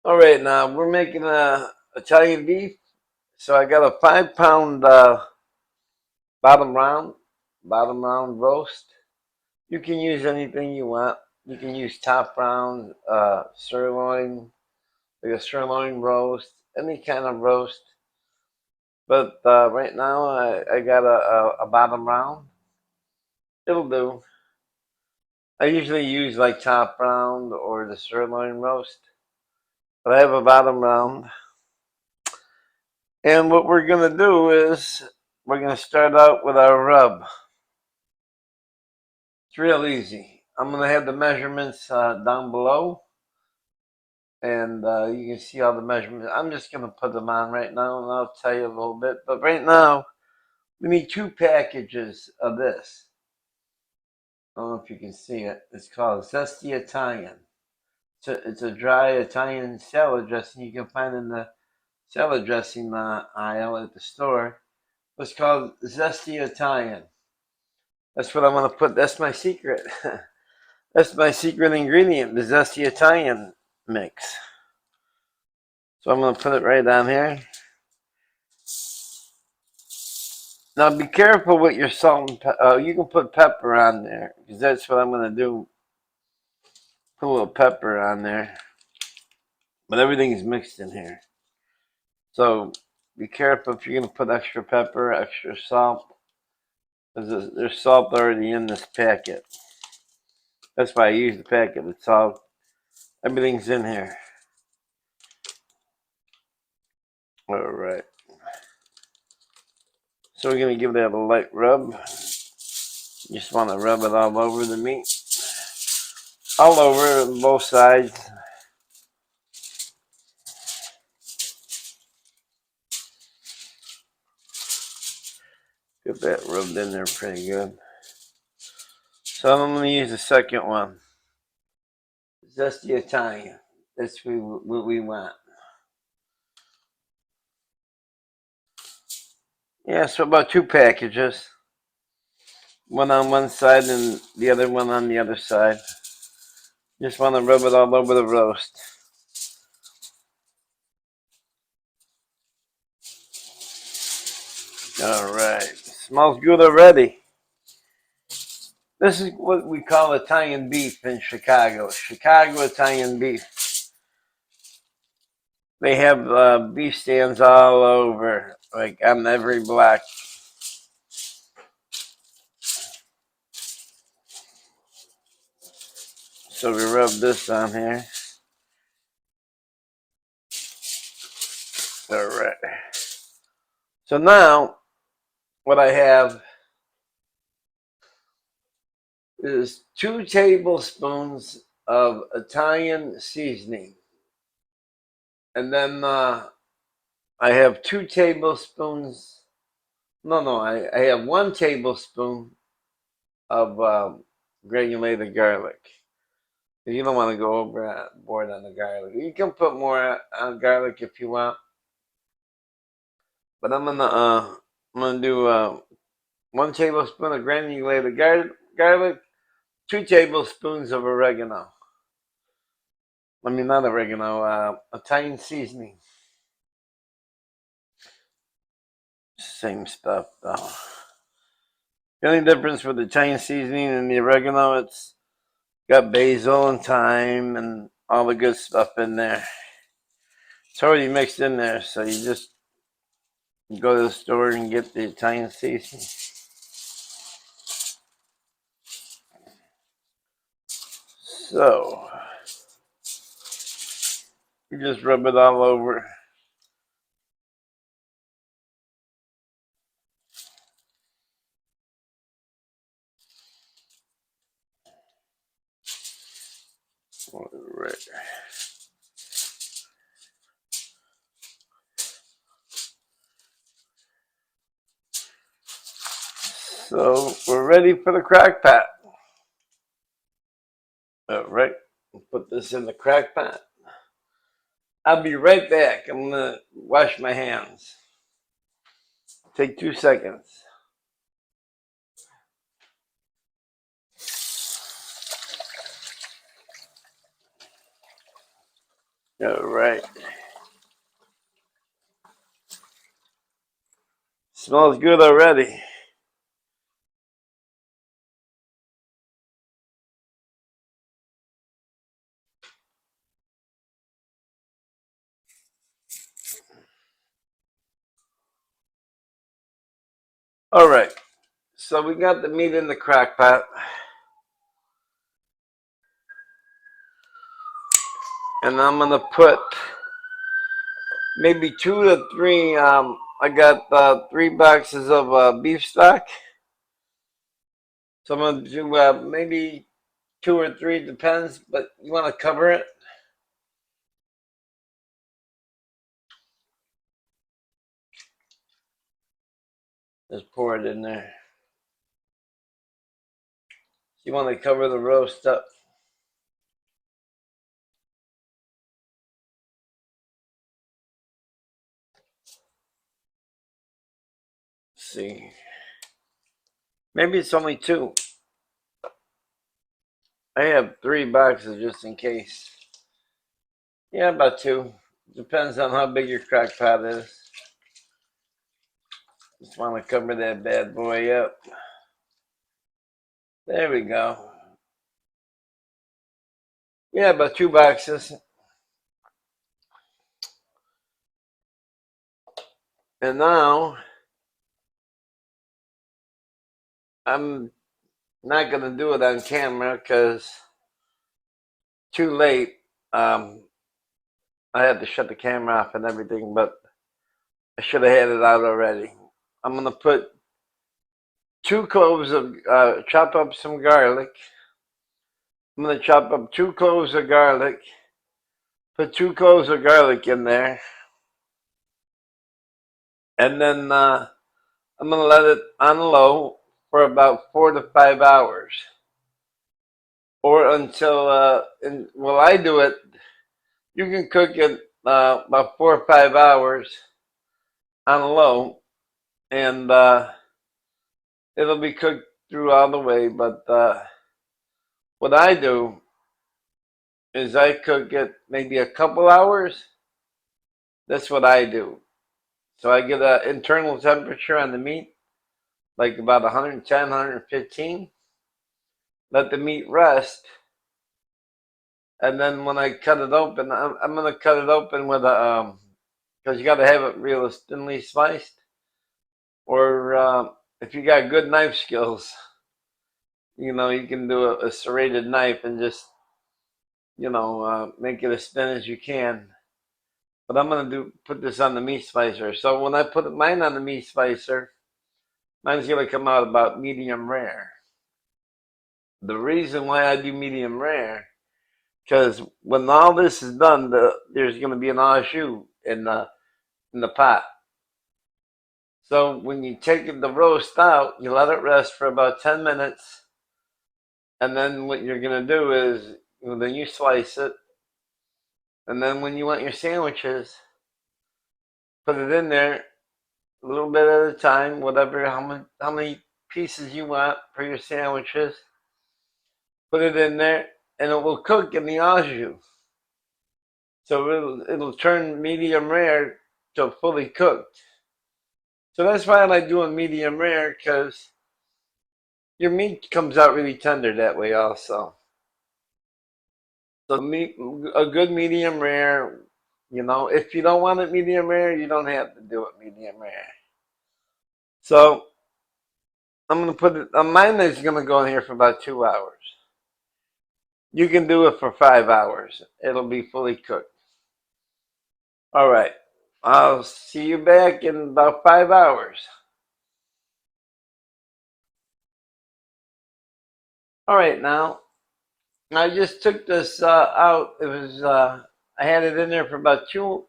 All right, now we're making a Italian beef. So I got a 5 pound bottom round, bottom round roast. You can use anything you want. You can use top round, sirloin, like a sirloin roast, any kind of roast. But right now I got a bottom round. It'll do. I usually use like top round or the sirloin roast, but I have a bottom round. And what we're gonna do is we're gonna start out with our rub. It's real easy. I'm gonna have the measurements down below, and you can see all the measurements. I'm just gonna put them on right now, and I'll tell you a little bit. But right now, we need 2 packages of this. I don't know if you can see it. It's called Zesty Italian. It's a dry Italian salad dressing you can find in the salad dressing aisle at the store. It's called Zesty Italian. That's what I'm gonna put. That's my secret. That's my secret ingredient, the Zesty Italian mix. So I'm gonna put it right down here. Now be careful with your salt and pepper. You can put pepper on there because that's what I'm gonna do. Put a little pepper on there, but everything's mixed in here. So be careful if you're gonna put extra pepper, extra salt, because there's salt already in this packet. That's why I use the packet. It's all everything's in here. All right. So we're gonna give that a light rub. Just want to rub it all over the meat, all over both sides. Get that rubbed in there pretty good. So I'm going to use the second one. Zesty Italian. That's what we want. Yeah, so about 2 packages. One on one side and the other one on the other side. Just want to rub it all over the roast. All right. Smells good already. This is what we call Italian beef in Chicago. Chicago Italian beef. They have beef stands all over, like on every block. So we rub this on here. All right. So now what I have is 2 tablespoons of Italian seasoning. And then I have 2 tablespoons. No, I have 1 tablespoon of granulated garlic. You don't want to go overboard on the garlic. You can put more on garlic if you want, but I'm gonna do 1 tablespoon of granulated garlic, 2 tablespoons of oregano. I mean, not oregano, Italian seasoning. Same stuff, though. The only difference with the Italian seasoning and the oregano, it's got basil and thyme and all the good stuff in there. It's already mixed in there, so you just go to the store and get the Italian seasoning. So, you just rub it all over. All right. So we're ready for the crock pot. All right, we'll put this in the crock pot. I'll be right back. I'm gonna wash my hands. Take 2 seconds. All right. Smells good already. All right. So we got the meat in the crock pot. And I'm going to put maybe 2 to 3. I got 3 boxes of beef stock. So I'm going to do maybe 2 or 3, depends, but you want to cover it. Just pour it in there. You want to cover the roast up. Let's see. Maybe it's only 2. I have 3 boxes just in case. Yeah, about 2. Depends on how big your crock pot is. Just want to cover that bad boy up. There we go. Yeah, about 2 boxes. And now I'm not going to do it on camera because too late. I had to shut the camera off and everything, but I should have had it out already. I'm going to put 2 cloves of, chop up some garlic. I'm going to chop up 2 cloves of garlic. Put 2 cloves of garlic in there. And then I'm going to let it on low for about 4 to 5 hours. Or until, well, I do it, you can cook it about 4 or 5 hours on low. And it'll be cooked through all the way. But what I do is I cook it maybe a couple hours. That's what I do. So I get an internal temperature on the meat, like about 110, 115. Let the meat rest. And then when I cut it open, I'm going to cut it open with a, because you got to have it real thinly sliced. Or if you got good knife skills, you can do a serrated knife and just, make it as thin as you can. But I'm gonna put this on the meat slicer. So when I put mine on the meat slicer, mine's gonna come out about medium rare. The reason why I do medium rare, because when all this is done, there's gonna be an au jus in the pot. So when you take the roast out, you let it rest for about 10 minutes, and then what you're gonna do is then you slice it, and then when you want your sandwiches, put it in there a little bit at a time, whatever, how many pieces you want for your sandwiches. Put it in there, and it will cook in the au jus. So it'll turn medium rare to fully cooked. So that's why I like doing medium rare, because your meat comes out really tender that way also. So a good medium rare, if you don't want it medium rare, you don't have to do it medium rare. So I'm gonna put it. Mine is gonna go in here for about 2 hours. You can do it for 5 hours. It'll be fully cooked. All right. I'll see you back in about 5 hours. All right, now I just took this out. It was I had it in there for about 2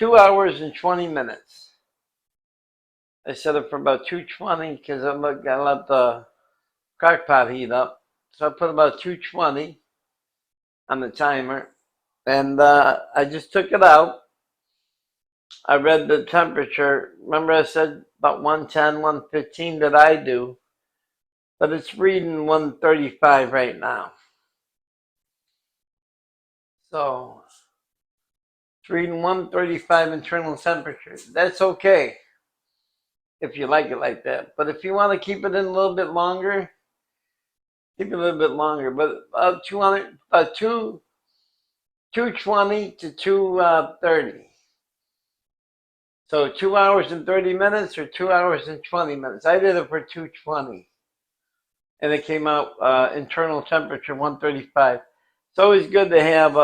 hours and 20 minutes. I set it for about 220 because I let the crock pot heat up. So I put about 220 on the timer, and I just took it out. I read the temperature. Remember I said about 110, 115 that I do, but it's reading 135 right now. So It's reading 135 internal temperature. That's okay if you like it like that. But if you want to keep it in a little bit longer, keep it a little bit longer. But about 220 to 230. So 2 hours and 30 minutes or 2 hours and 20 minutes. I did it for 220. And it came out internal temperature 135. It's always good to have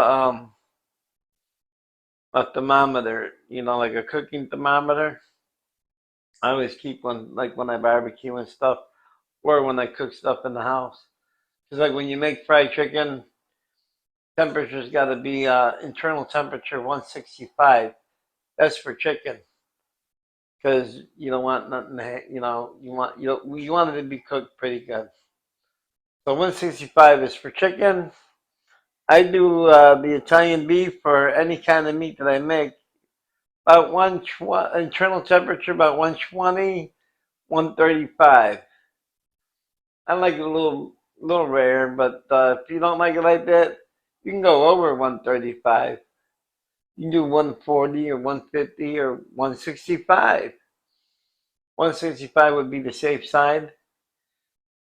a thermometer, like a cooking thermometer. I always keep one, like when I barbecue and stuff, or when I cook stuff in the house. Because like when you make fried chicken, temperature's got to be internal temperature 165. That's for chicken, because you don't want nothing. You want it to be cooked pretty good. So 165 is for chicken. I do the Italian beef or any kind of meat that I make. About internal temperature about 120, 135. I like it a little rare, but if you don't like it like that, you can go over 135. You can do 140 or 150 or 165. 165 would be the safe side.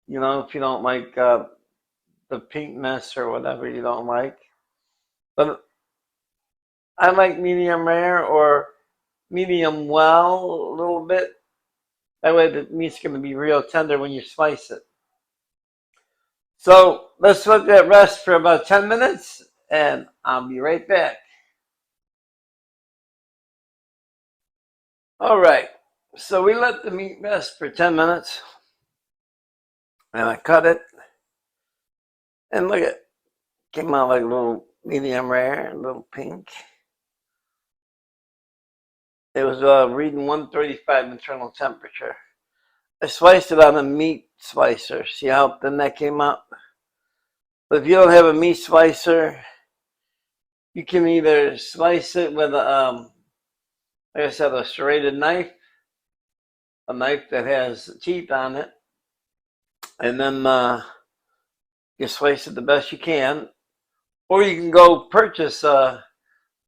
If you don't like the pinkness or whatever you don't like. But I like medium rare or medium well a little bit. That way the meat's going to be real tender when you slice it. So let's let that rest for about 10 minutes and I'll be right back. All right, so we let the meat rest for 10 minutes and I cut it. And look at it, came out like a little medium rare, a little pink. It was reading 135 internal temperature. I sliced it on a meat slicer. See how thin that came out? But if you don't have a meat slicer, you can either slice it with like I said, a serrated knife, a knife that has teeth on it, and then you slice it the best you can. Or you can go purchase a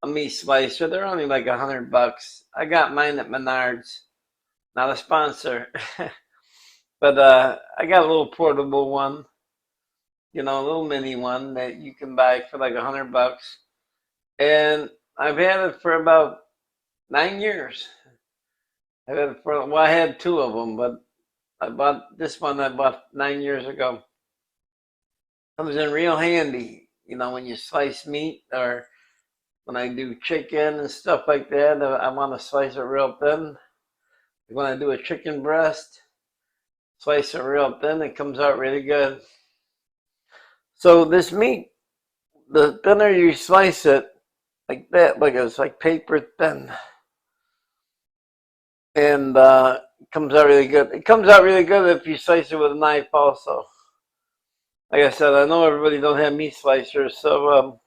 meat slicer. They're only like $100. I got mine at Menards. Not a sponsor. But I got a little portable one, a little mini one that you can buy for like $100. And I've had it for about 9 years. I've had it I had two of them, but I bought this one 9 years ago. Comes in real handy, when you slice meat or when I do chicken and stuff like that. I want to slice it real thin. When I do a chicken breast, slice it real thin, it comes out really good. So this meat, the thinner you slice it, like that, like it's like paper thin, and it comes out really good. It comes out really good if you slice it with a knife also. Like I said, I know everybody don't have meat slicers, so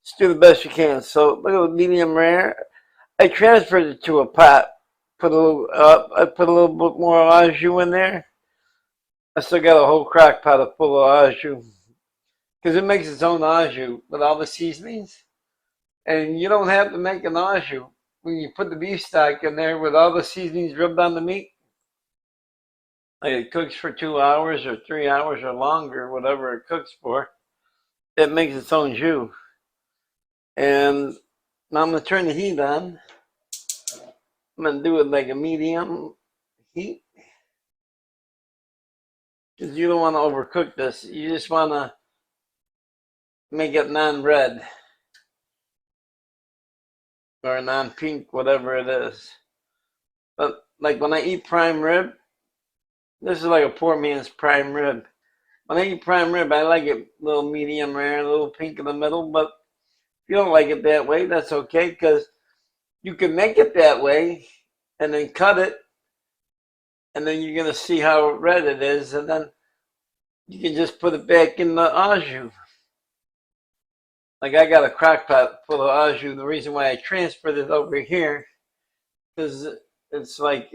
just do the best you can. So look at the medium rare. I transferred it to a pot. I put a little bit more au jus in there. I still got a whole crock pot full of au jus because it makes its own au jus with all the seasonings. And you don't have to make an au jus when you put the beef stock in there with all the seasonings rubbed on the meat. Like it cooks for 2 hours or 3 hours or longer, whatever it cooks for. It makes its own jus. And now I'm going to turn the heat on. I'm going to do it like a medium heat. Because you don't want to overcook this. You just want to make it non-red. Or non-pink, whatever it is. But like when I eat prime rib, this is like a poor man's prime rib. When I eat prime rib, I like it a little medium rare, a little pink in the middle. But if you don't like it that way, that's okay, because you can make it that way and then cut it, and then you're going to see how red it is, and then you can just put it back in the au jus. Like I got a crock pot full of au jus. The reason why I transferred it over here is it's like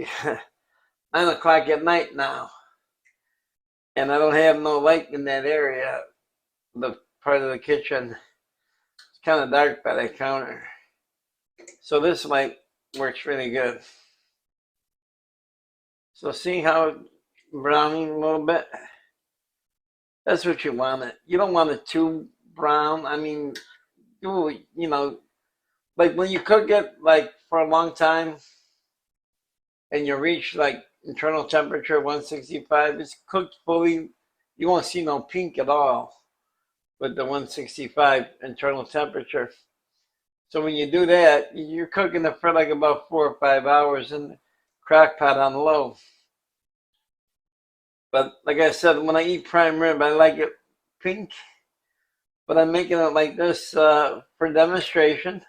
9 o'clock at night now. And I don't have no light in that area, the part of the kitchen. It's kind of dark by the counter. So this light works really good. So see how it's browning a little bit? That's what you want it. You don't want it too brown. I mean, you know, like when you cook it like for a long time and you reach like internal temperature 165, it's cooked fully. You won't see no pink at all with the 165 internal temperature. So when you do that, you're cooking it for like about 4 or 5 hours in the crock pot on low. But like I said, when I eat prime rib, I like it pink. But I'm making it like this for demonstration.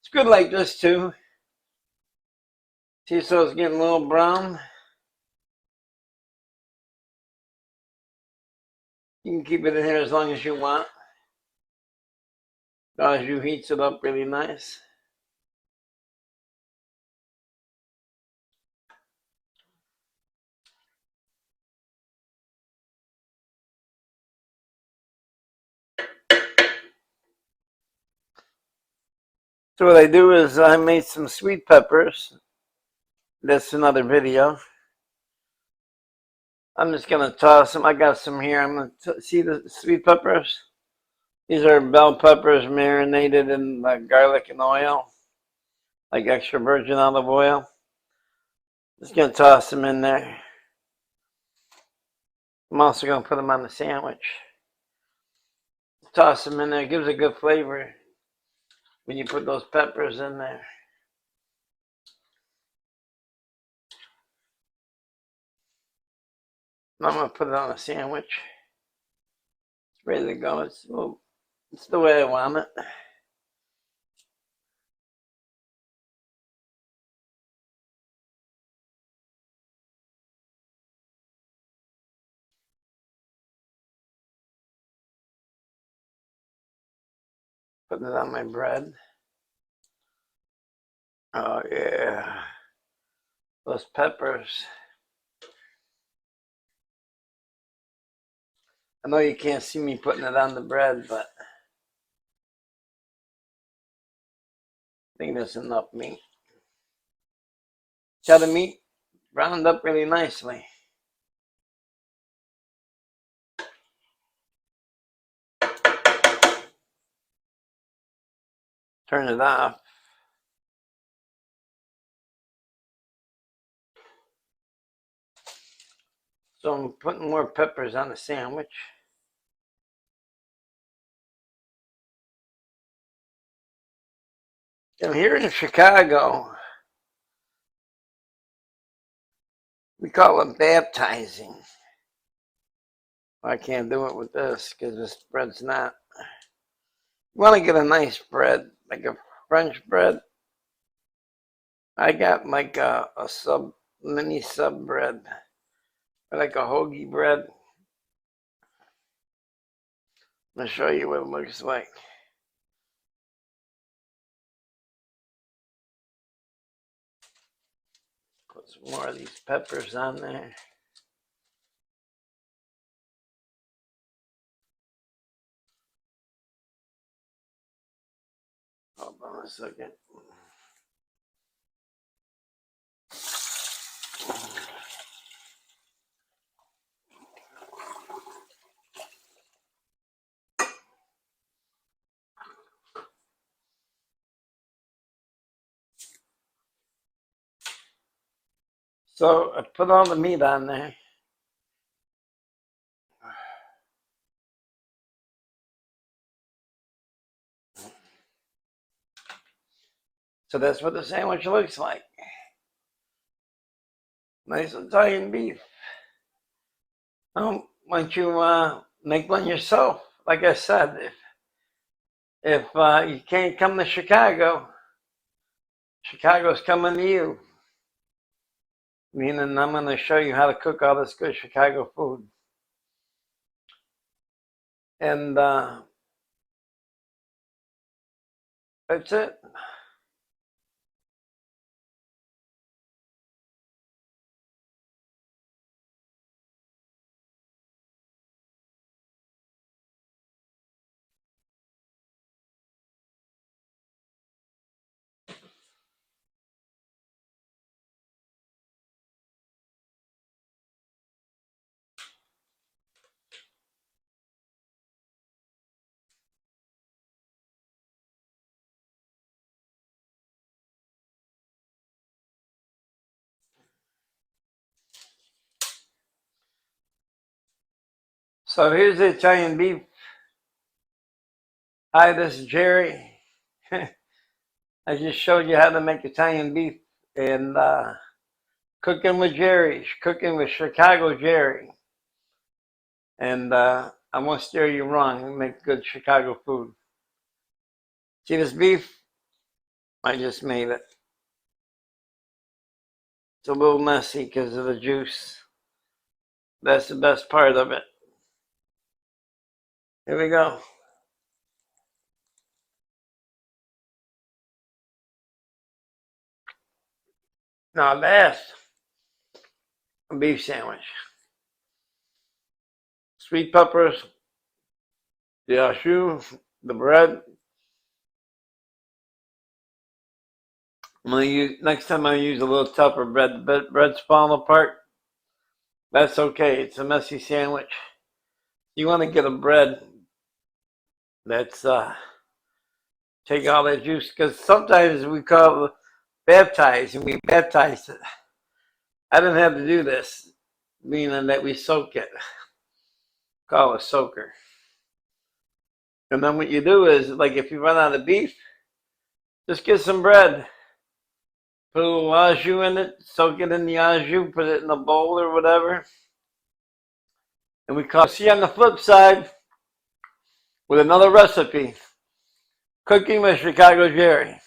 It's good like this too. See, so it's getting a little brown. You can keep it in here as long as you want. As you heats it up really nice. So what I do is I made some sweet peppers. That's another video. I'm just gonna toss them. I got some here. I'm gonna see the sweet peppers. These are bell peppers marinated in garlic and oil, like extra virgin olive oil. Just gonna toss them in there. I'm also gonna put them on the sandwich. Toss them in there. It gives a good flavor when you put those peppers in there. I'm gonna put it on a sandwich. It's ready to go. It's the way I want it. Putting it on my bread. Oh yeah, those peppers. I know you can't see me putting it on the bread, but I think there's enough meat. Got the meat browned up really nicely. Turn it off. So I'm putting more peppers on the sandwich. And here in Chicago, we call it baptizing. I can't do it with this because this bread's not. You want to get a nice bread, like a French bread. I got like a mini sub bread, like a hoagie bread. I'm gonna show you what it looks like. Put some more of these peppers on there. Hold on a second. So I put all the meat on there. So that's what the sandwich looks like. Nice Italian beef. Why don't you make one yourself? Like I said, if you can't come to Chicago, Chicago's coming to you. Meaning I'm going to show you how to cook all this good Chicago food. And that's it. So here's the Italian beef. Hi, this is Jerry. I just showed you how to make Italian beef and cooking with Jerry, cooking with Chicago Jerry. And I won't steer you wrong, make good Chicago food. See this beef? I just made it. It's a little messy because of the juice. That's the best part of it. Here we go. Now that's a beef sandwich. Sweet peppers, the au jus, the bread. I'm gonna use next time. I use a little tougher bread. The bread's falling apart. That's okay. It's a messy sandwich. You want to get a bread that's take all that juice, because sometimes we call it baptize and we baptize it. I didn't have to do this, meaning that we soak it. Call it a soaker. And then what you do is, like, if you run out of beef, just get some bread. Put a little au jus in it, soak it in the au jus, put it in a bowl or whatever. And we call. See you on the flip side with another recipe. Cooking with Chicago Jerry.